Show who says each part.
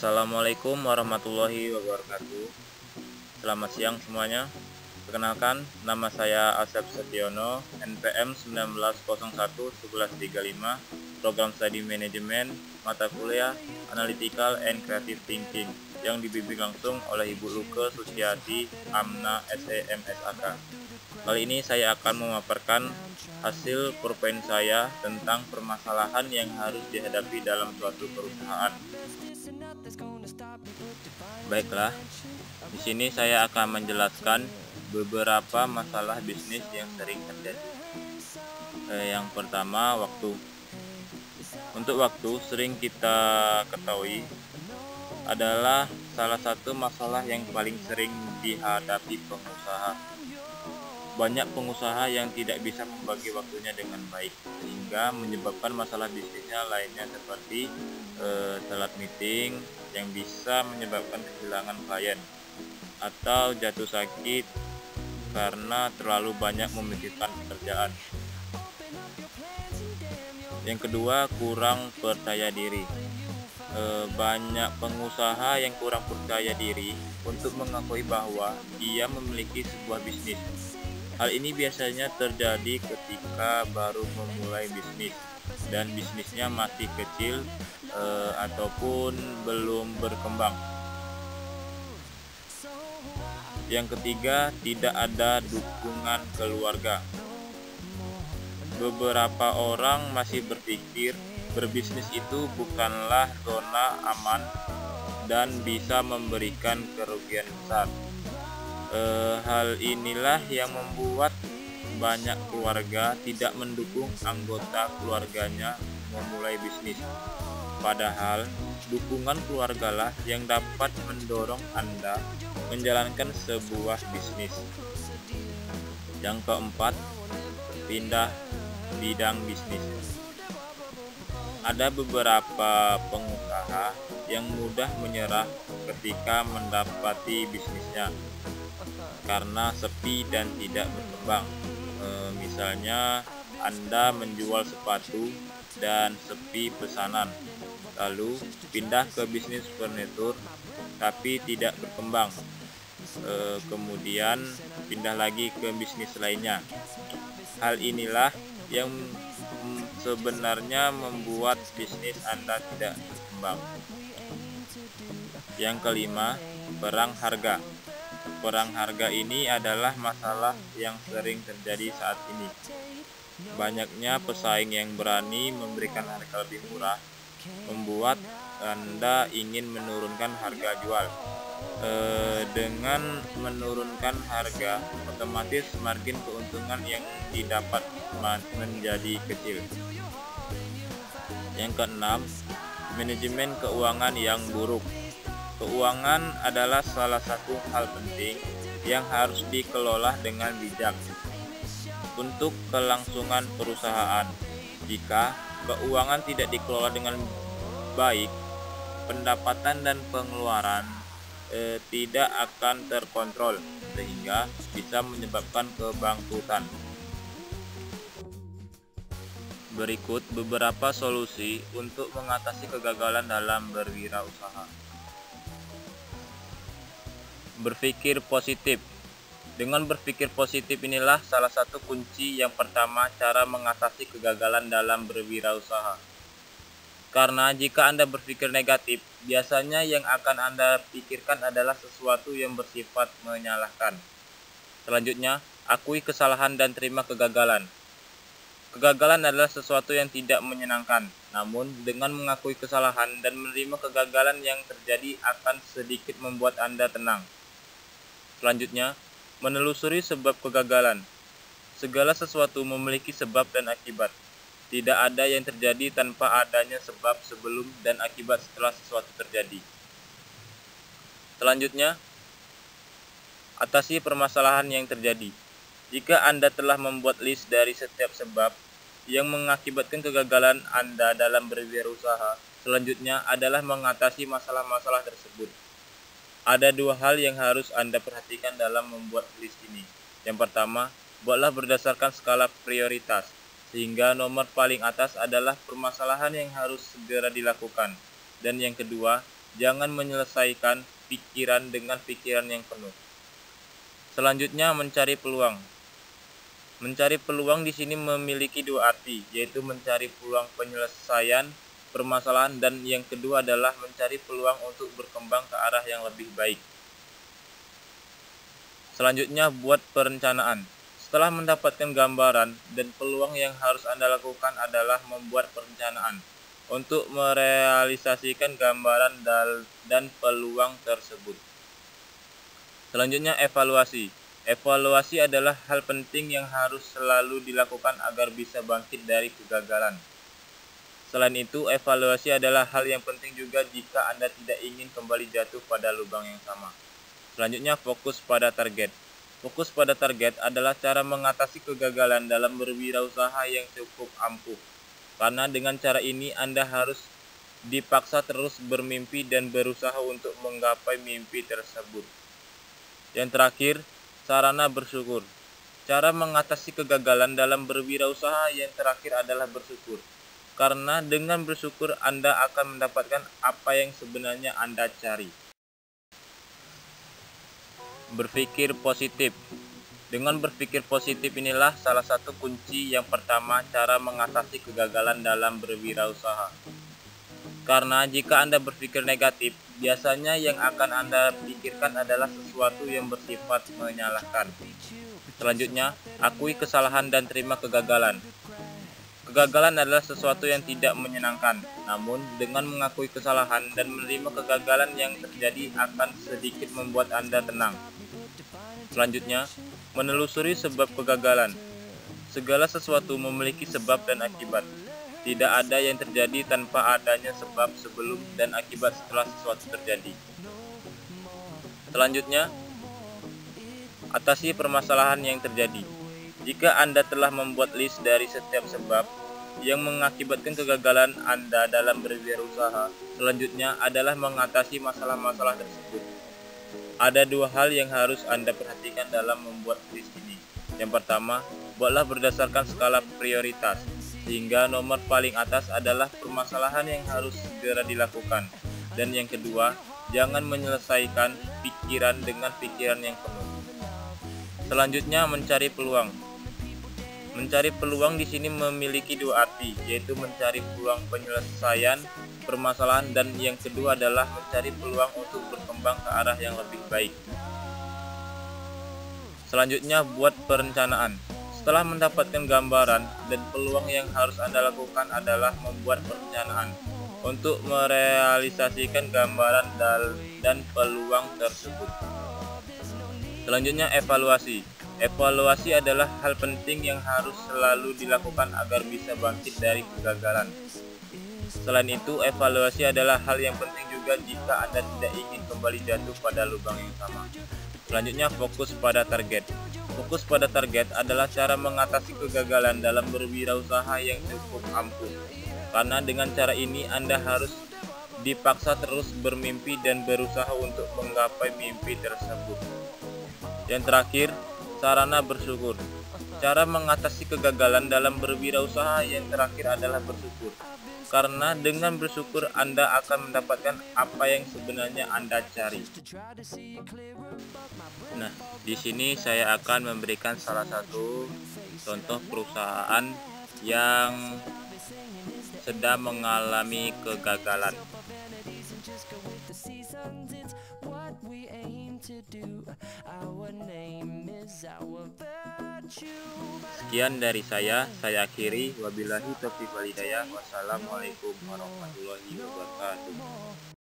Speaker 1: Assalamualaikum warahmatullahi wabarakatuh. Selamat siang semuanya. Perkenalkan, nama saya Asep Setiono, NPM 19011135, Program Studi Manajemen, mata kuliah Analytical and Creative Thinking, yang dibimbing langsung oleh Ibu Luke Suciati Amna SEMSAK. Kali ini saya akan memaparkan hasil purpoint saya tentang permasalahan yang harus dihadapi dalam suatu perusahaan. Baiklah, di sini saya akan menjelaskan beberapa masalah bisnis yang sering terjadi. Yang pertama, waktu. Untuk waktu sering kita ketahui adalah salah satu masalah yang paling sering dihadapi pengusaha. Banyak pengusaha yang tidak bisa membagi waktunya dengan baik, sehingga menyebabkan masalah bisnisnya lainnya seperti telat meeting yang bisa menyebabkan kehilangan klien, atau jatuh sakit karena terlalu banyak memikirkan pekerjaan. Yang kedua, kurang percaya diri. Banyak pengusaha yang kurang percaya diri untuk mengakui bahwa ia memiliki sebuah bisnis. Hal ini biasanya terjadi ketika baru memulai bisnis dan bisnisnya masih kecil ataupun belum berkembang. Yang ketiga, tidak ada dukungan keluarga. Beberapa orang masih berpikir berbisnis itu bukanlah zona aman dan bisa memberikan kerugian besar. Hal inilah yang membuat banyak keluarga tidak mendukung anggota keluarganya memulai bisnis. Padahal dukungan keluargalah yang dapat mendorong Anda menjalankan sebuah bisnis. Yang keempat, pindah bidang bisnis. Ada beberapa pengusaha yang mudah menyerah ketika mendapati bisnisnya karena sepi dan tidak berkembang. Misalnya Anda menjual sepatu dan sepi pesanan, lalu pindah ke bisnis furnitur tapi tidak berkembang. Kemudian pindah lagi ke bisnis lainnya. Hal inilah yang sebenarnya membuat bisnis Anda tidak berkembang. Yang kelima, perang harga. Perang harga ini adalah masalah yang sering terjadi saat ini. Banyaknya pesaing yang berani memberikan harga lebih murah, membuat Anda ingin menurunkan harga jual. Dengan menurunkan harga, otomatis margin keuntungan yang didapat menjadi kecil. Yang keenam, manajemen keuangan yang buruk. Keuangan adalah salah satu hal penting yang harus dikelola dengan bijak untuk kelangsungan perusahaan. Jika keuangan tidak dikelola dengan baik, pendapatan dan pengeluaran tidak akan terkontrol, sehingga bisa menyebabkan kebangkrutan. Berikut beberapa solusi untuk mengatasi kegagalan dalam berwirausaha. Berpikir positif. Dengan berpikir positif inilah salah satu kunci yang pertama cara mengatasi kegagalan dalam berwirausaha. Karena jika Anda berpikir negatif, biasanya yang akan Anda pikirkan adalah sesuatu yang bersifat menyalahkan. Selanjutnya, akui kesalahan dan terima kegagalan. Kegagalan adalah sesuatu yang tidak menyenangkan, namun dengan mengakui kesalahan dan menerima kegagalan yang terjadi akan sedikit membuat Anda tenang. Selanjutnya, menelusuri sebab kegagalan. Segala sesuatu memiliki sebab dan akibat. Tidak ada yang terjadi tanpa adanya sebab sebelum dan akibat setelah sesuatu terjadi. Selanjutnya, atasi permasalahan yang terjadi. Jika Anda telah membuat list dari setiap sebab yang mengakibatkan kegagalan Anda dalam berwirausaha, selanjutnya adalah mengatasi masalah-masalah tersebut. Ada dua hal yang harus Anda perhatikan dalam membuat list ini. Yang pertama, buatlah berdasarkan skala prioritas, sehingga nomor paling atas adalah permasalahan yang harus segera dilakukan. Dan yang kedua, jangan menyelesaikan pikiran dengan pikiran yang penuh. Selanjutnya, mencari peluang. Mencari peluang di sini memiliki dua arti, yaitu mencari peluang penyelesaian permasalahan dan yang kedua adalah mencari peluang untuk berkembang ke arah yang lebih baik. Selanjutnya, buat perencanaan. Setelah mendapatkan gambaran dan peluang yang harus Anda lakukan adalah membuat perencanaan untuk merealisasikan gambaran dan peluang tersebut. Selanjutnya, evaluasi. Evaluasi adalah hal penting yang harus selalu dilakukan agar bisa bangkit dari kegagalan. Selain itu, evaluasi adalah hal yang penting juga jika Anda tidak ingin kembali jatuh pada lubang yang sama. Selanjutnya, fokus pada target. Fokus pada target adalah cara mengatasi kegagalan dalam berwirausaha yang cukup ampuh. Karena dengan cara ini Anda harus dipaksa terus bermimpi dan berusaha untuk menggapai mimpi tersebut. Yang terakhir, sarana bersyukur. Cara mengatasi kegagalan dalam berwirausaha yang terakhir adalah bersyukur. Karena dengan bersyukur Anda akan mendapatkan apa yang sebenarnya Anda cari. Berpikir positif. Dengan berpikir positif inilah salah satu kunci yang pertama cara mengatasi kegagalan dalam berwirausaha. Karena jika Anda berpikir negatif, biasanya yang akan Anda pikirkan adalah sesuatu yang bersifat menyalahkan. Selanjutnya, akui kesalahan dan terima kegagalan. Kegagalan adalah sesuatu yang tidak menyenangkan, namun dengan mengakui kesalahan dan menerima kegagalan yang terjadi akan sedikit membuat Anda tenang. Selanjutnya, menelusuri sebab kegagalan. Segala sesuatu memiliki sebab dan akibat. Tidak ada yang terjadi tanpa adanya sebab sebelum dan akibat setelah sesuatu terjadi. Selanjutnya, atasi permasalahan yang terjadi. Jika Anda telah membuat list dari setiap sebab yang mengakibatkan kegagalan Anda dalam berwirausaha, selanjutnya adalah mengatasi masalah-masalah tersebut. Ada dua hal yang harus Anda perhatikan dalam membuat list ini. Yang pertama, buatlah berdasarkan skala prioritas, sehingga nomor paling atas adalah permasalahan yang harus segera dilakukan. Dan yang kedua, jangan menyelesaikan pikiran dengan pikiran yang penuh. Selanjutnya, mencari peluang. Mencari peluang di sini memiliki dua arti, yaitu mencari peluang penyelesaian permasalahan dan yang kedua adalah mencari peluang untuk berkembang ke arah yang lebih baik. Selanjutnya, buat perencanaan. Setelah mendapatkan gambaran dan peluang yang harus Anda lakukan adalah membuat perencanaan untuk merealisasikan gambaran dan peluang tersebut. Selanjutnya, evaluasi. Evaluasi adalah hal penting yang harus selalu dilakukan agar bisa bangkit dari kegagalan. Selain itu, evaluasi adalah hal yang penting juga jika Anda tidak ingin kembali jatuh pada lubang yang sama. Selanjutnya, fokus pada target. Fokus pada target adalah cara mengatasi kegagalan dalam berwirausaha yang cukup ampuh. Karena dengan cara ini Anda harus dipaksa terus bermimpi dan berusaha untuk menggapai mimpi tersebut. Yang terakhir, sarana bersyukur. Cara mengatasi kegagalan dalam berwirausaha yang terakhir adalah bersyukur. Karena dengan bersyukur Anda akan mendapatkan apa yang sebenarnya Anda cari. Nah, di sini saya akan memberikan salah satu contoh perusahaan yang sedang mengalami kegagalan. Sekian dari saya akhiri. Wabillahi taufiq wal hidayah. Wassalamualaikum warahmatullahi wabarakatuh.